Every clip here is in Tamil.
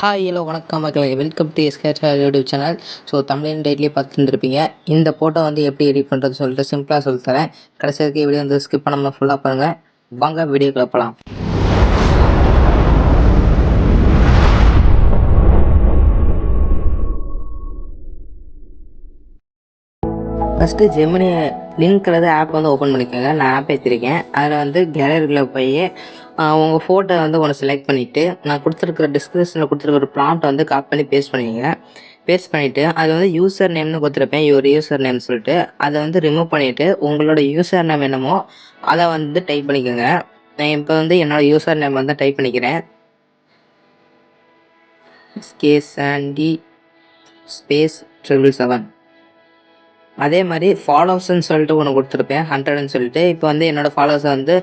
ஹாய் ஹலோ வணக்கம் மக்களே, welcome to SKR YouTube channel. So தமிழின் டெய்லியே பார்த்துருந்துருப்பீங்க. இந்த ஃபோட்டோ வந்து எப்படி எடிட் பண்ணுறது சொல்லிட்டு சிம்பிளாக சொல்லி தரேன். கடைசி வரைக்கும் வீடியோ வந்து ஸ்கிப் பண்ணாமல் ஃபுல்லாக பாருங்கள். வாங்க வீடியோக்குள்ள போகலாம். ஃபஸ்ட்டு ஜெமினி லிங்க்கிறது ஆப் வந்து ஓப்பன் பண்ணிக்கோங்க. நான் ஆப் ஏற்றிருக்கேன். அதில் வந்து கேலரியில் போய் உங்கள் ஃபோட்டோ வந்து ஒன்று செலக்ட் பண்ணிவிட்டு நான் கொடுத்துருக்குற டிஸ்கிரிப்ஷனில் கொடுத்துருக்க ஒரு ப்ராம்ப்ட் வந்து காப்பி பண்ணி பேஸ்ட் பண்ணிக்கோங்க. பேஸ்ட் பண்ணிவிட்டு அது வந்து யூசர் நேம்னு கொடுத்துருப்பேன், ஒரு யூசர் நேம் சொல்லிட்டு அதை வந்து ரிமூவ் பண்ணிவிட்டு உங்களோட யூசர் நேம் என்னமோ அதை வந்து டைப் பண்ணிக்கோங்க. நான் இப்போ வந்து என்னோடய யூசர் நேம் வந்து டைப் பண்ணிக்கிறேன். SKSandy space 777. அதே மாதிரி ஃபாலோவர்ஸ்ன்னு சொல்லிட்டு ஒன்று கொடுத்துருப்பேன், 100ன்னு சொல்லிட்டு. இப்போ வந்து என்னோடய ஃபாலோவர்ஸை வந்து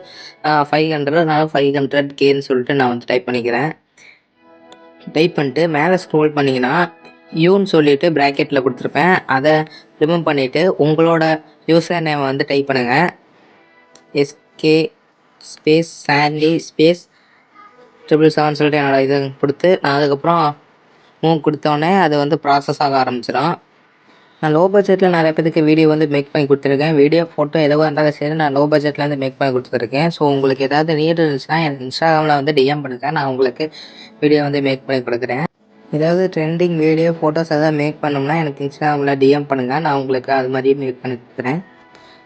500, நான் 500Kன்னு சொல்லிட்டு நான் வந்து டைப் பண்ணிக்கிறேன். டைப் பண்ணிட்டு மேலே ஸ்க்ரோல் பண்ணிங்கன்னா யூன்னு சொல்லிட்டு ப்ராக்கெட்டில் கொடுத்துருப்பேன், அதை ரிமூவ் பண்ணிவிட்டு உங்களோட யூசர் நேம் வந்து டைப் பண்ணுங்கள். SK ஸ்பேஸ் சாண்டி ஸ்பேஸ் 777 சொல்லிட்டு என்னோடய இது கொடுத்து நான் அதுக்கப்புறம் மூவ் கொடுத்தோடனே அது வந்து ப்ராசஸ் ஆக ஆரம்பிச்சிடும். நான் லோ பட்ஜெட்டில் நிறைய பேருக்கு வீடியோ வந்து மேக் பண்ணி கொடுத்துருக்கேன். வீடியோ ஃபோட்டோ எதுவாக இருந்தாலும் சரி, நான் லோ பட்ஜெட்டில் வந்து மேக் பண்ணி கொடுத்துருக்கேன். ஸோ உங்களுக்கு ஏதாவது நீட் இருந்துச்சுன்னா எனக்கு இன்ஸ்டாகிராமில் வந்து டிஎம் பண்ணுங்கள், நான் உங்களுக்கு வீடியோ வந்து மேக் பண்ணி கொடுக்குறேன். ஏதாவது ட்ரெண்டிங் வீடியோ ஃபோட்டோஸ் எதாவது மேக் பண்ணோம்னா எனக்கு இன்ஸ்டாகிராமில் டிஎம் பண்ணுங்கள், நான் உங்களுக்கு அது மாதிரியே மேக் பண்ணி கொடுக்குறேன்.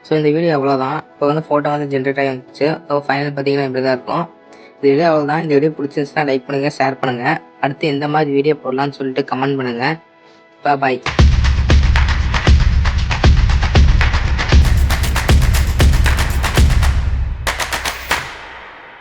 ஸோ இந்த வீடியோ அவ்வளோதான். இப்போ வந்து ஃபோட்டோ வந்து ஜென்ரேட் ஆகி வந்துச்சு. ஸோ ஃபைனல் பார்த்தீங்கன்னா இப்படி தான் இருக்கும். இந்த வீடியோ அவ்வளோதான். இந்த வீடியோ பிடிச்சிருந்துச்சுன்னா லைக் பண்ணுங்கள், ஷேர் பண்ணுங்கள். அடுத்து எந்த மாதிரி வீடியோ போடலான்னு சொல்லிட்டு கமெண்ட் பண்ணுங்கள். பாய்.